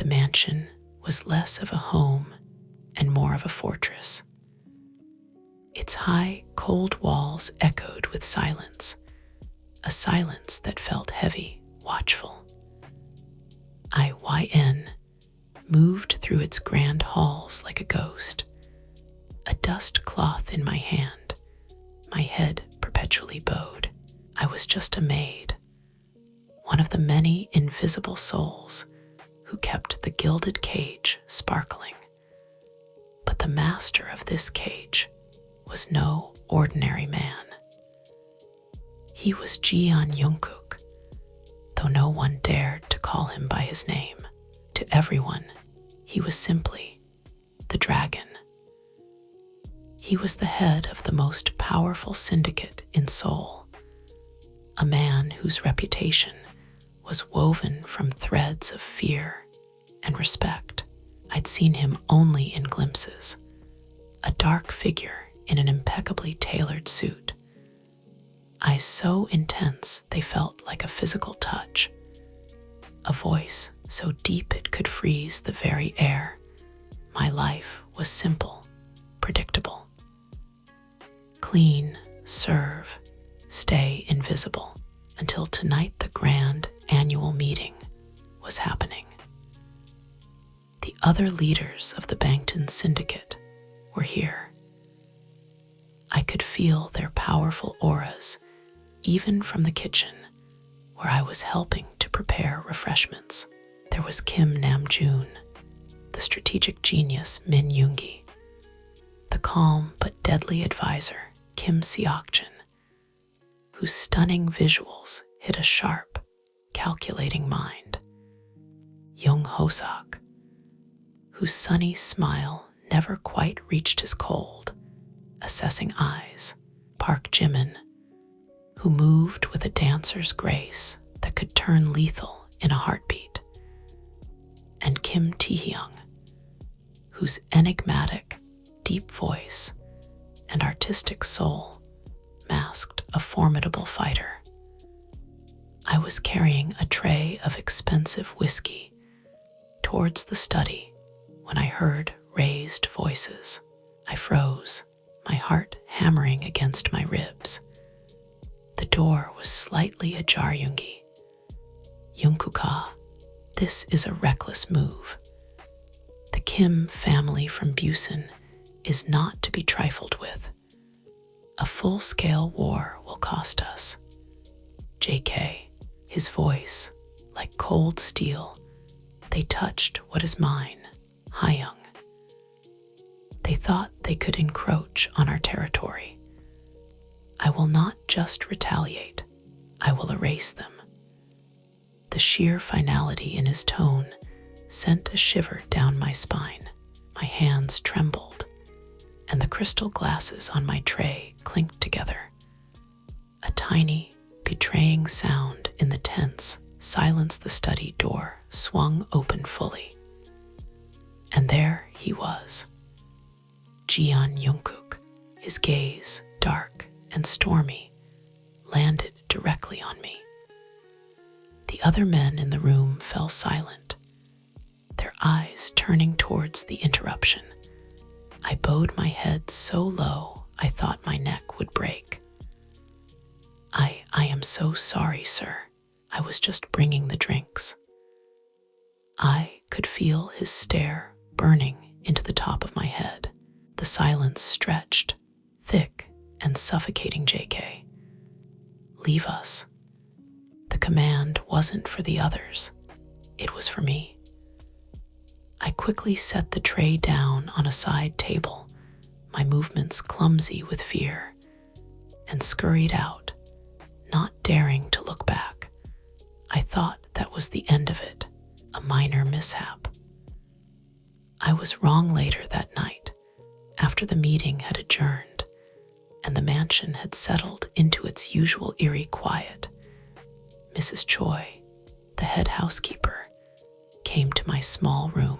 mansion was less of a home and more of a fortress. Its high, cold walls echoed with silence, a silence that felt heavy, watchful. IYN moved through its grand halls like a ghost, a dust cloth in my hand, my head perpetually bowed. I was just a maid, one of the many invisible souls who kept the gilded cage sparkling. But the master of this cage was no ordinary man. He was Jeon Jungkook, though no one dared to call him by his name. To everyone, he was simply the dragon. He was the head of the most powerful syndicate in Seoul, a man whose reputation was woven from threads of fear and respect. I'd seen him only in glimpses, a dark figure in an impeccably tailored suit, eyes so intense they felt like a physical touch, a voice so deep it could freeze the very air. My life was simple, predictable. Clean, serve, stay invisible, until tonight the grand annual meeting was happening. The other leaders of the Bangtan Syndicate were here. I could feel their powerful auras, even from the kitchen, where I was helping to prepare refreshments. There was Kim Namjoon, the strategic genius Min Yoongi, the calm but deadly advisor Kim Seokjin, whose stunning visuals hit a sharp, calculating mind. Young Hosak, whose sunny smile never quite reached his cold, assessing eyes. Park Jimin, who moved with a dancer's grace that could turn lethal in a heartbeat. And Kim Taehyung, whose enigmatic, deep voice and artistic soul masked a formidable fighter. I was carrying a tray of expensive whiskey towards the study when I heard raised voices. I froze, my heart hammering against my ribs. The door was slightly ajar. Junkook, this is a reckless move. The Kim family from Busan is not to be trifled with. A full-scale war will cost us. JK, his voice, like cold steel, they touched what is mine, Hyung. They thought they could encroach on our territory. I will not just retaliate, I will erase them. The sheer finality in his tone sent a shiver down my spine. My hands trembled, and the crystal glasses on my tray clinked together. A tiny, betraying sound in the tense silence. The study door swung open fully. And there he was, Jeon Jungkook, his gaze, dark and stormy, landed directly on me. The other men in the room fell silent, their eyes turning towards the interruption. I bowed my head so low I thought my neck would break. I am so sorry, sir. I was just bringing the drinks. I could feel his stare burning into the top of my head. The silence stretched, thick and suffocating. JK, leave us. The command wasn't for the others. It was for me. I quickly set the tray down on a side table, my movements clumsy with fear, and scurried out, not daring to look back. I thought that was the end of it, a minor mishap. I was wrong. Later that night, after the meeting had adjourned and the mansion had settled into its usual eerie quiet, Mrs. Choi, the head housekeeper, came to my small room.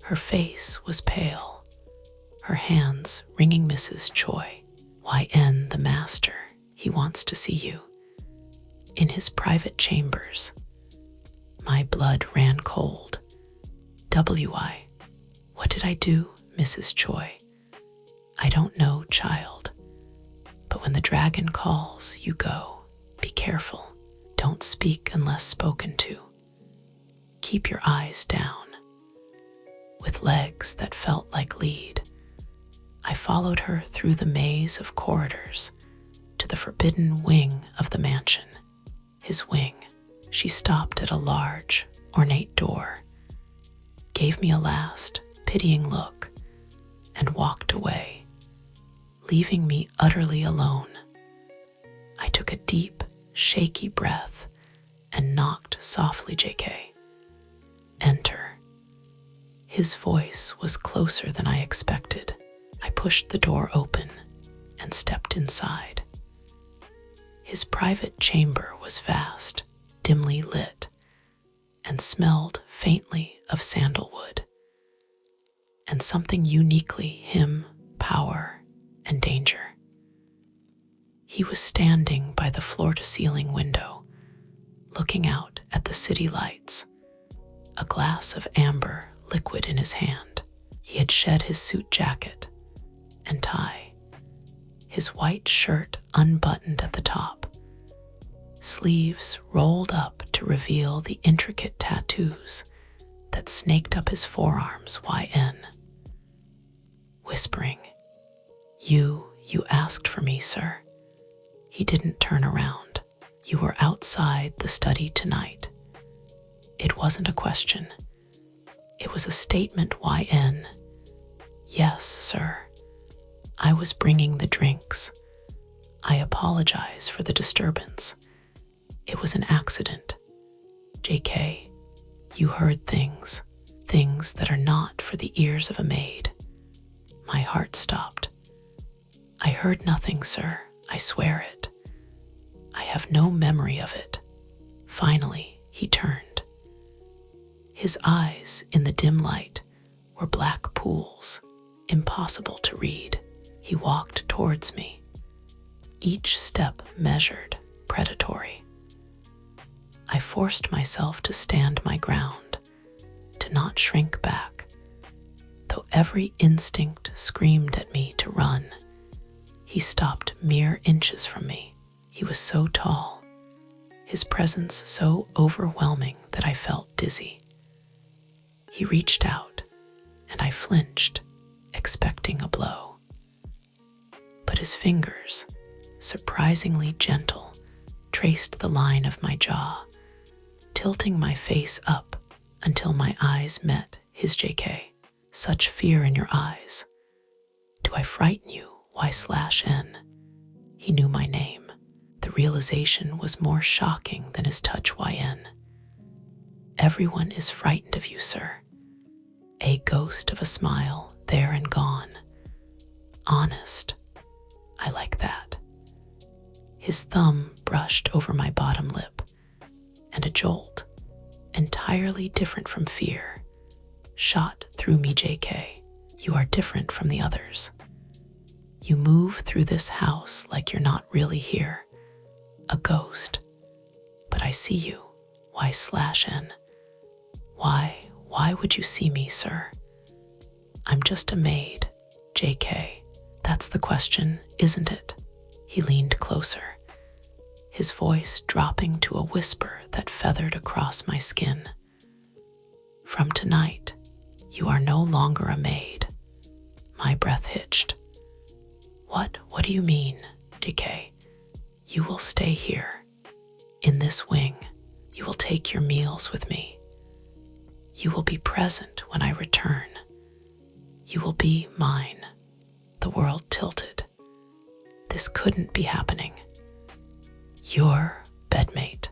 Her face was pale, her hands wringing. Mrs. Choi, YN the master, he wants to see you. In his private chambers. My blood ran cold. W.I. What did I do, Mrs. Choi? I don't know, child. But when the dragon calls, you go. Be careful. Don't speak unless spoken to. Keep your eyes down. With legs that felt like lead, I followed her through the maze of corridors to the forbidden wing of the mansion. His wing. She stopped at a large, ornate door, gave me a last, pitying look, and walked away, leaving me utterly alone. I took a deep, shaky breath and knocked softly. JK. Enter. His voice was closer than I expected. I pushed the door open and stepped inside. His private chamber was vast, dimly lit, and smelled faintly of sandalwood, and something uniquely him, power and danger. He was standing by the floor-to-ceiling window, looking out at the city lights, a glass of amber liquid in his hand. He had shed his suit jacket and tie, his white shirt unbuttoned at the top, sleeves rolled up to reveal the intricate tattoos that snaked up his forearms. YN. Whispering, You asked for me, sir. He didn't turn around. You were outside the study tonight. It wasn't a question. It was a statement. YN. Yes, sir. I was bringing the drinks. I apologize for the disturbance. It was an accident. JK, you heard things that are not for the ears of a maid. My heart stopped. I heard nothing, sir. I swear it. I have no memory of it. Finally, he turned. His eyes in the dim light were black pools, impossible to read. He walked towards me, each step measured, predatory. I forced myself to stand my ground, to not shrink back, though every instinct screamed at me to run. He stopped mere inches from me. He was so tall, his presence so overwhelming that I felt dizzy. He reached out, and I flinched, expecting a blow. But his fingers, surprisingly gentle, traced the line of my jaw, tilting my face up until my eyes met his. JK. Such fear in your eyes. Do I frighten you? Y/N. He knew my name. The realization was more shocking than his touch. YN. Everyone is frightened of you, sir. A ghost of a smile, there and gone. Honest. I like that. His thumb brushed over my bottom lip, and a jolt, entirely different from fear, shot through me. JK, you are different from the others. You move through this house like you're not really here, a ghost. But I see you. Y/N. Why would you see me, sir? I'm just a maid. JK, that's the question, isn't it? He leaned closer, his voice dropping to a whisper that feathered across my skin. From tonight, you are no longer a maid. My breath hitched. What do you mean, JK? You will stay here, in this wing. You will take your meals with me. You will be present when I return. You will be mine. The world tilted. This couldn't be happening. Your bedmate.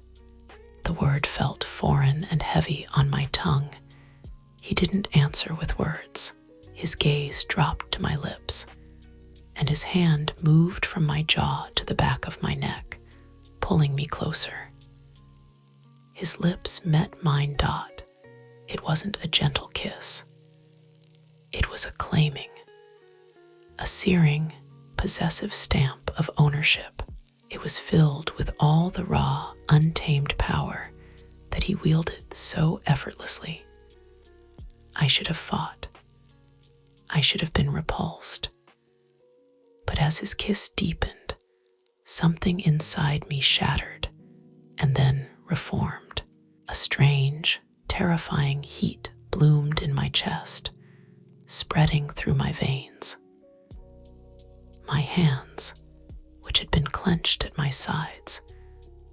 The word felt foreign and heavy on my tongue. He didn't answer with words. His gaze dropped to my lips, and his hand moved from my jaw to the back of my neck, pulling me closer. His lips met mine. It wasn't a gentle kiss. It was a claiming, a searing, possessive stamp of ownership. It was filled with all the raw, untamed power that he wielded so effortlessly. I should have fought. I should have been repulsed. But as his kiss deepened, something inside me shattered and then reformed. A strange, terrifying heat bloomed in my chest, spreading through my veins. My hands, which had been clenched at my sides,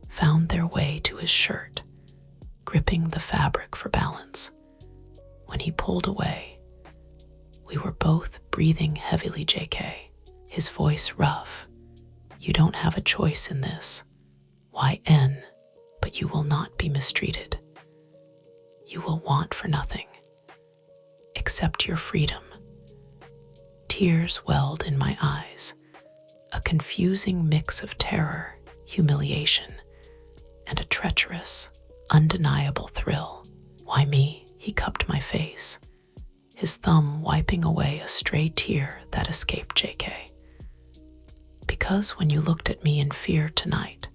found their way to his shirt, gripping the fabric for balance. When he pulled away, we were both breathing heavily, JK, his voice rough. You don't have a choice in this. YN, but you will not be mistreated. You will want for nothing. Accept your freedom. Tears welled in my eyes, a confusing mix of terror, humiliation, and a treacherous, undeniable thrill. Why me? He cupped my face, his thumb wiping away a stray tear that escaped, JK. Because when you looked at me in fear tonight,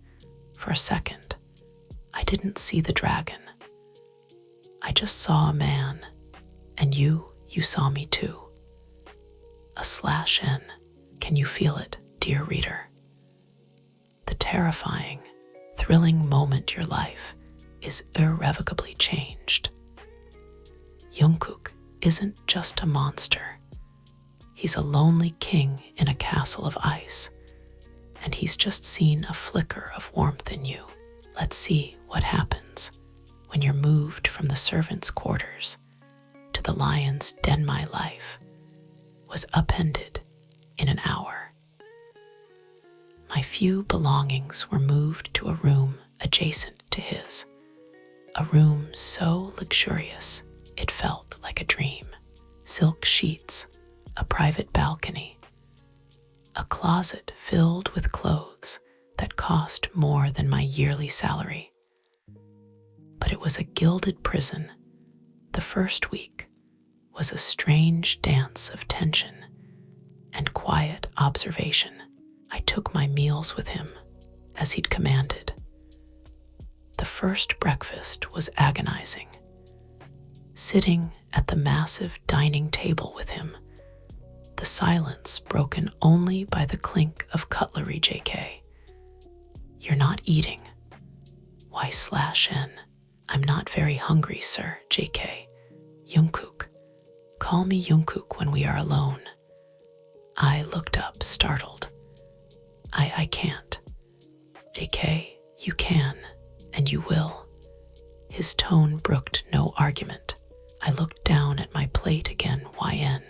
for a second, I didn't see the dragon. I just saw a man, and you saw me too. /N. Can you feel it, dear reader? The terrifying, thrilling moment your life is irrevocably changed. Junkook isn't just a monster. He's a lonely king in a castle of ice, and he's just seen a flicker of warmth in you. Let's see what happens when you're moved from the servants' quarters to the lion's den. My life was upended in an hour. My few belongings were moved to a room adjacent to his, a room so luxurious it felt like a dream. Silk sheets, a private balcony, a closet filled with clothes that cost more than my yearly salary. But it was a gilded prison. The first week was a strange dance of tension and quiet observation. I took my meals with him, as he'd commanded. The first breakfast was agonizing. Sitting at the massive dining table with him, the silence broken only by the clink of cutlery, JK. You're not eating. Y/N. I'm not very hungry, sir, JK. Junkook. Call me Junkook when we are alone. I looked up, startled. I can't. JK, you can, and you will. His tone brooked no argument. I looked down at my plate again. YN.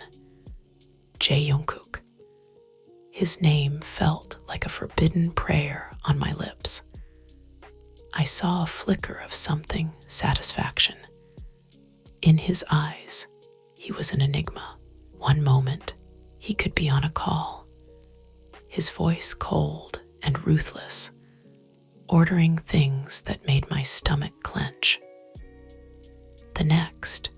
Junkook. His name felt like a forbidden prayer on my lips. I saw a flicker of something, satisfaction. In his eyes, he was an enigma. One moment, he could be on a call, his voice cold and ruthless, ordering things that made my stomach clench. The next,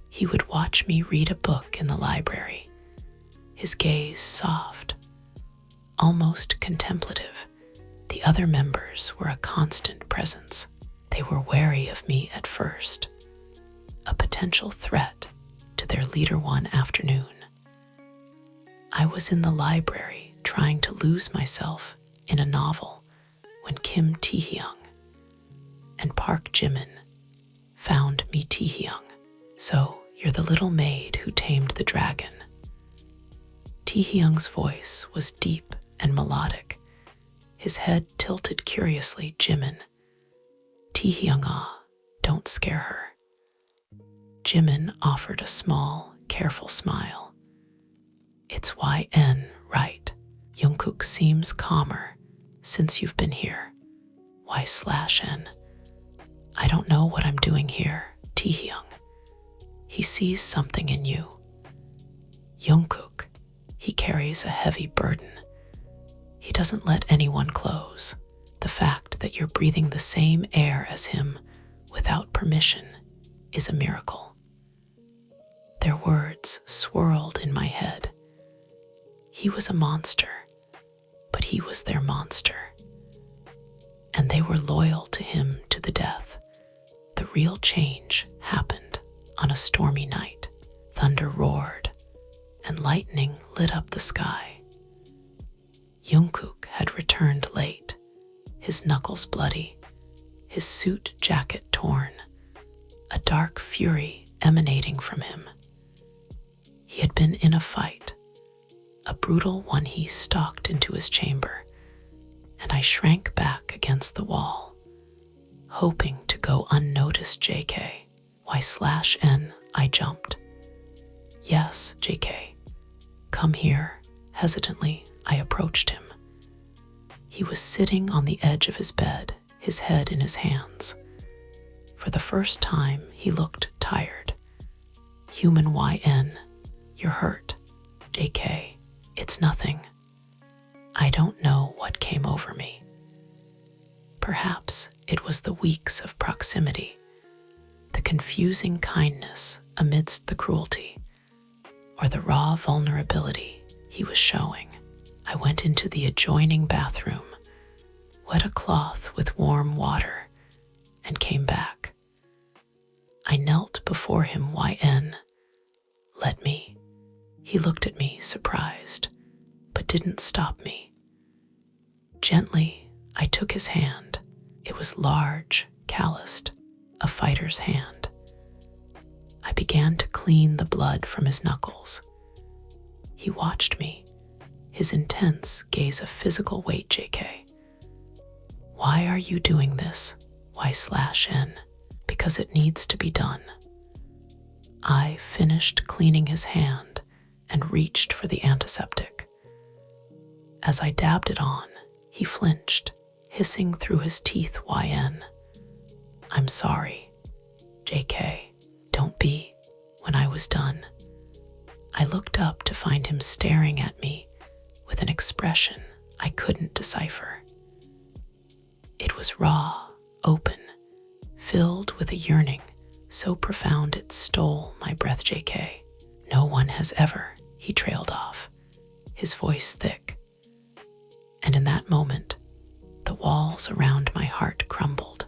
he would watch me read a book in the library, his gaze soft, almost contemplative. The other members were a constant presence. They were wary of me at first, a potential threat to their leader. One afternoon, I was in the library trying to lose myself in a novel when Kim Taehyung and Park Jimin found me. Taehyung, so you're the little maid who tamed the dragon. Taehyung's voice was deep and melodic, his head tilted curiously. Jimin. Taehyung, don't scare her. Jimin offered a small, careful smile. It's YN, right? Junkook seems calmer since you've been here. Y/N. I don't know what I'm doing here, Taehyung. He sees something in you. Junkook, he carries a heavy burden. He doesn't let anyone close. The fact that you're breathing the same air as him without permission is a miracle. Their words swirled in my head. He was a monster, but he was their monster. And they were loyal to him to the death. The real change happened on a stormy night. Thunder roared, and lightning lit up the sky. Junkook had returned late, his knuckles bloody, his suit jacket torn, a dark fury emanating from him. He had been in a fight, a brutal one. He stalked into his chamber, and I shrank back against the wall, hoping to go unnoticed. JK, Y/N, I jumped. Yes, JK, come here. Hesitantly, I approached him. He was sitting on the edge of his bed, his head in his hands. For the first time, he looked tired. Human. YN, you're hurt. JK, it's nothing. I don't know what came over me. Perhaps it was the weeks of proximity, the confusing kindness amidst the cruelty, or the raw vulnerability he was showing. I went into the adjoining bathroom, wet a cloth with warm water, and came back. I knelt before him. YN, let me. He looked at me, surprised, but didn't stop me. Gently, I took his hand. It was large, calloused, a fighter's hand. I began to clean the blood from his knuckles. He watched me, his intense gaze a physical weight. JK, why are you doing this? Y/N, because it needs to be done. I finished cleaning his hand and reached for the antiseptic. As I dabbed it on, he flinched, hissing through his teeth. YN, I'm sorry. JK, don't be. When I was done, I looked up to find him staring at me with an expression I couldn't decipher. It was raw, open, filled with a yearning so profound it stole my breath. JK, no one has ever. He trailed off, his voice thick. And in that moment, the walls around my heart crumbled.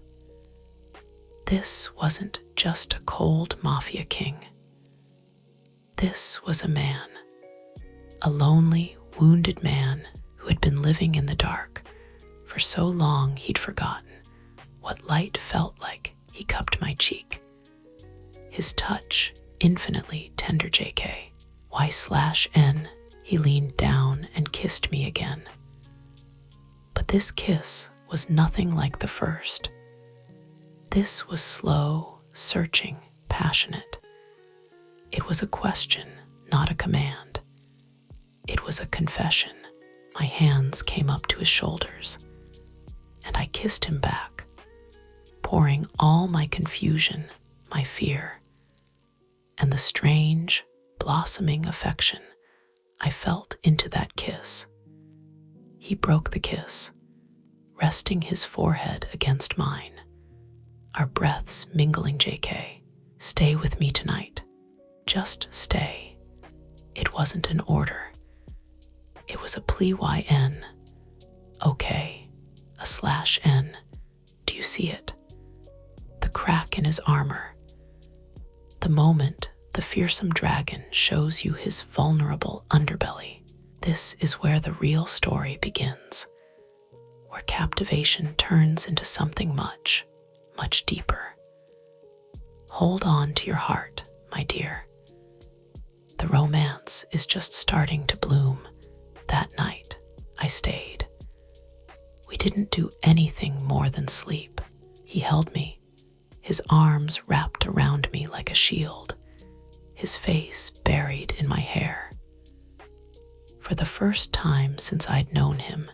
This wasn't just a cold mafia king. This was a man, a lonely, wounded man who had been living in the dark for so long he'd forgotten what light felt like. He cupped my cheek, his touch infinitely tender. JK, Y/N, he leaned down and kissed me again. But this kiss was nothing like the first. This was slow, searching, passionate. It was a question, not a command. It was a confession. My hands came up to his shoulders, and I kissed him back, pouring all my confusion, my fear, and the strange, blossoming affection I felt into that kiss. He broke the kiss, resting his forehead against mine, our breaths mingling. JK, stay with me tonight. Just stay. It wasn't an order. It was a plea. YN, okay. A/N, do you see it? The crack in his armor. The moment the fearsome dragon shows you his vulnerable underbelly. This is where the real story begins, where captivation turns into something much, much deeper. Hold on to your heart, my dear. The romance is just starting to bloom. That night, I stayed. We didn't do anything more than sleep. He held me, his arms wrapped around me like a shield, his face buried in my hair. For the first time since I'd known him,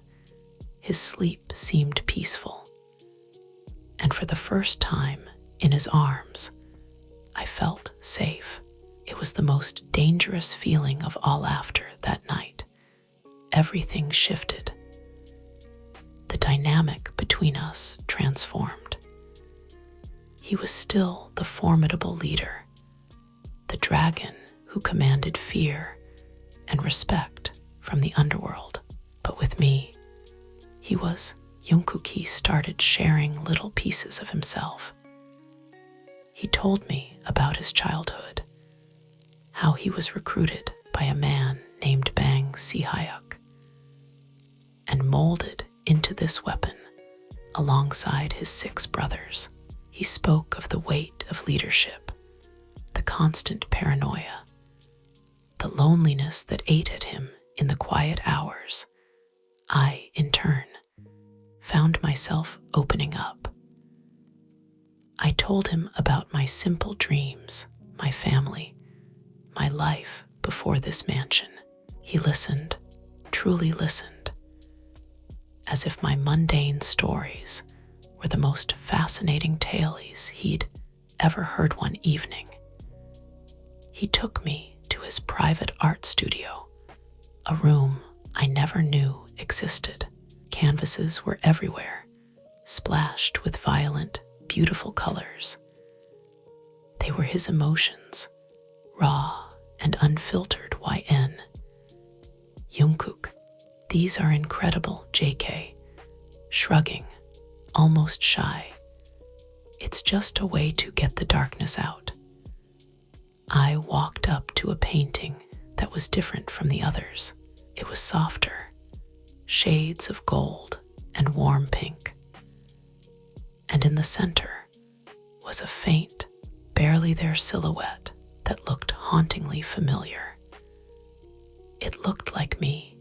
his sleep seemed peaceful. And for the first time in his arms, I felt safe. It was the most dangerous feeling of all. After that night, everything shifted. The dynamic between us transformed. He was still the formidable leader, the dragon who commanded fear and respect from the underworld. But with me, he was Junkook. He started sharing little pieces of himself. He told me about his childhood, how he was recruited by a man named Bang Si-hyuk and molded into this weapon alongside his 6 brothers. He spoke of the weight of leadership, the constant paranoia, the loneliness that ate at him in the quiet hours. I, in turn, found myself opening up. I told him about my simple dreams, my family, my life before this mansion. He listened, truly listened, as if my mundane stories were the most fascinating tales he'd ever heard one evening. He took me to his private art studio, a room I never knew existed. Canvases were everywhere, splashed with violent, beautiful colors. They were his emotions, raw and unfiltered. YN. Junkook, these are incredible. JK, shrugging, almost shy. It's just a way to get the darkness out. I walked up to a painting that was different from the others. It was softer, shades of gold and warm pink. And in the center was a faint, barely there silhouette that looked hauntingly familiar. It looked like me.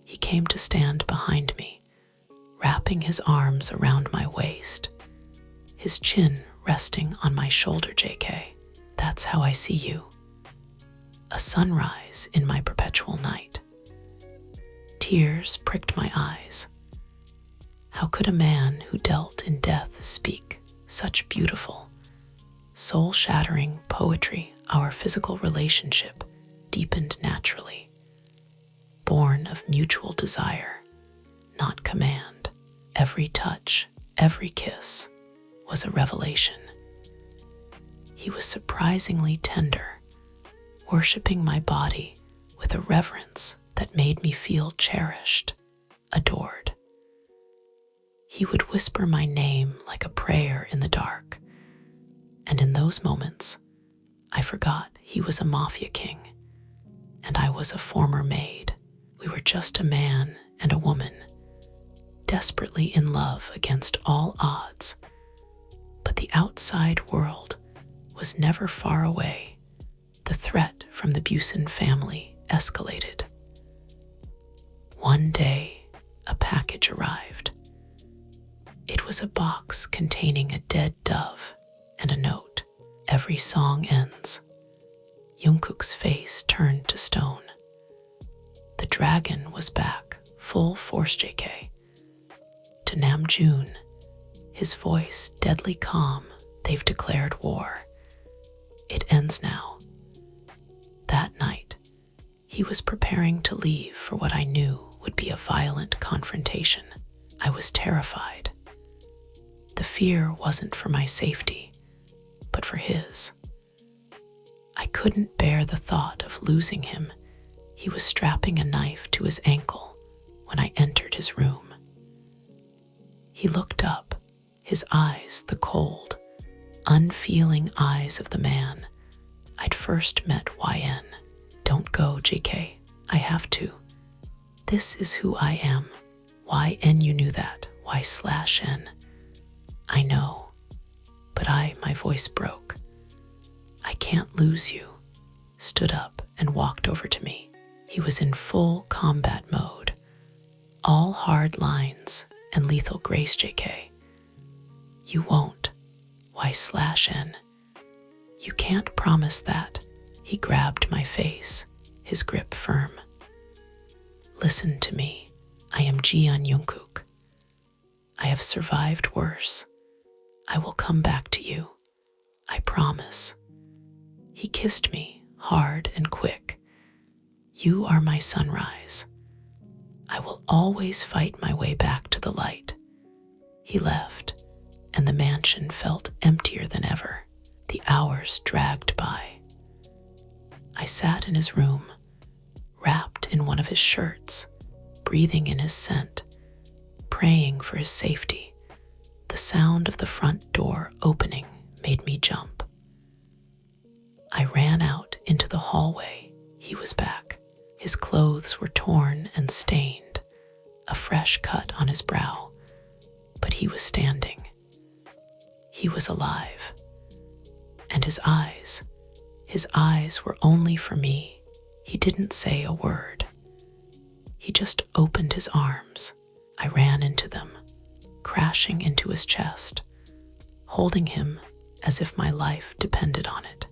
He came to stand behind me, wrapping his arms around my waist, his chin resting on my shoulder. JK, that's how I see you. A sunrise in my perpetual night. Tears pricked my eyes. How could a man who dealt in death speak such beautiful, soul-shattering poetry? Our physical relationship deepened naturally, born of mutual desire, not command. Every touch, every kiss was a revelation. He was surprisingly tender, worshiping my body with a reverence that made me feel cherished, adored. He would whisper my name like a prayer in the dark, and in those moments, I forgot he was a mafia king, and I was a former maid. We were just a man and a woman, desperately in love against all odds. But the outside world was never far away. The threat from the Busan family escalated. One day, a package arrived. It was a box containing a dead dove and a note. Every song ends. Junkook's face turned to stone. The dragon was back, full force. JK. To Namjoon, his voice deadly calm. They've declared war. It ends now. That night, he was preparing to leave for what I knew would be a violent confrontation. I was terrified. The fear wasn't for my safety, but for his. I couldn't bear the thought of losing him. He was strapping a knife to his ankle when I entered his room. He looked up, his eyes the cold, unfeeling eyes of the man I'd first met. YN. Don't go, JK. I have to. This is who I am. YN, you knew that. Y/N. I know, but my voice broke. I can't lose you. Stood up and walked over to me. He was in full combat mode, all hard lines and lethal grace. JK. You won't. Y/N. You can't promise that. He grabbed my face, his grip firm. Listen to me. I am Jeon Jungkook. I have survived worse. I will come back to you. I promise. He kissed me hard and quick. You are my sunrise. I will always fight my way back to the light. He left, and the mansion felt emptier than ever. The hours dragged by. I sat in his room, wrapped in one of his shirts, breathing in his scent, praying for his safety. The sound of the front door opening made me jump. I ran out into the hallway. He was back. His clothes were torn and stained, a fresh cut on his brow, but he was standing. He was alive. And his eyes were only for me. He didn't say a word. He just opened his arms. I ran into them, crashing into his chest, holding him as if my life depended on it.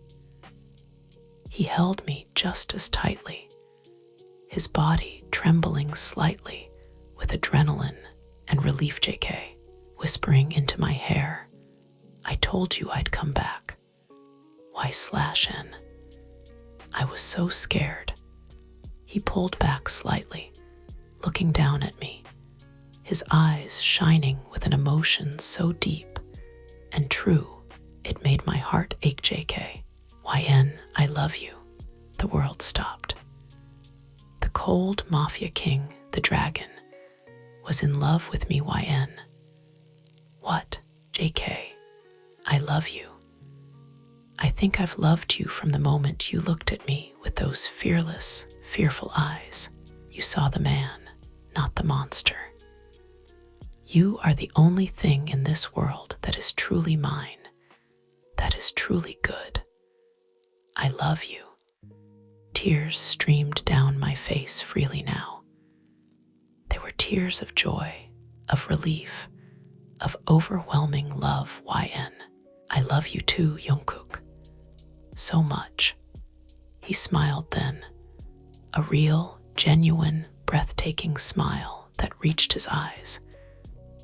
He held me just as tightly, his body trembling slightly with adrenaline and relief. JK, whispering into my hair, "I told you I'd come back. Why/N?" I was so scared. He pulled back slightly, looking down at me, his eyes shining with an emotion so deep and true it made my heart ache. JK, YN, I love you. The world stopped. The cold Mafia King, the dragon, was in love with me. YN. What? JK, I love you. I think I've loved you from the moment you looked at me with those fearless, fearful eyes. You saw the man, not the monster. You are the only thing in this world that is truly mine, that is truly good. I love you. Tears streamed down my face freely now. They were tears of joy, of relief, of overwhelming love. YN. I love you too, Junkook. So much. He smiled then, a real, genuine, breathtaking smile that reached his eyes,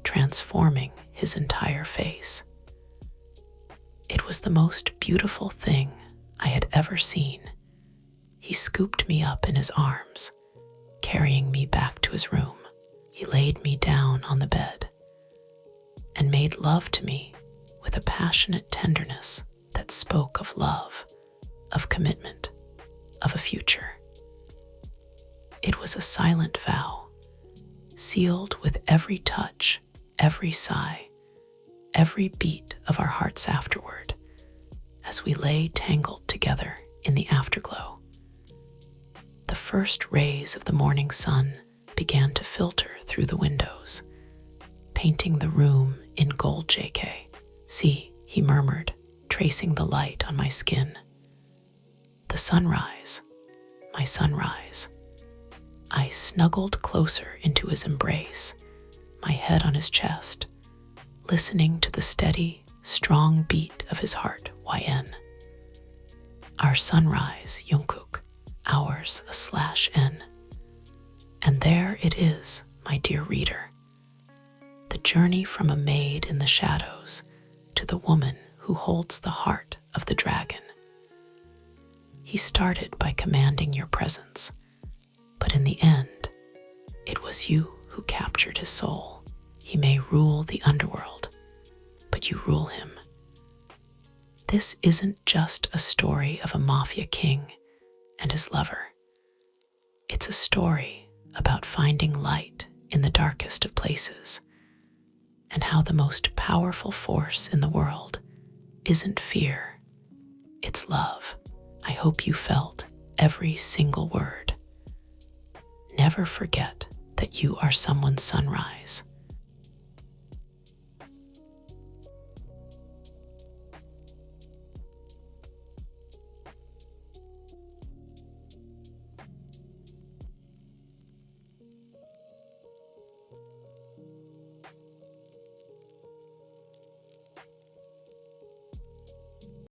transforming his entire face. It was the most beautiful thing I had ever seen. He scooped me up in his arms, carrying me back to his room. He laid me down on the bed and made love to me with a passionate tenderness that spoke of love, of commitment, of a future. It was a silent vow, sealed with every touch, every sigh, every beat of our hearts afterward, as we lay tangled together in the afterglow. The first rays of the morning sun began to filter through the windows, painting the room in gold. JK. See, he murmured, tracing the light on my skin. The sunrise, my sunrise. I snuggled closer into his embrace, my head on his chest, listening to the steady, strong beat of his heart. YN. Our sunrise, Junkook, ours, /N. And there it is, my dear reader. The journey from a maid in the shadows to the woman who holds the heart of the dragon. He started by commanding your presence, but in the end, it was you who captured his soul. He may rule the underworld, but you rule him. This isn't just a story of a mafia king and his lover. It's a story about finding light in the darkest of places, and how the most powerful force in the world isn't fear, it's love. I hope you felt every single word. Never forget that you are someone's sunrise,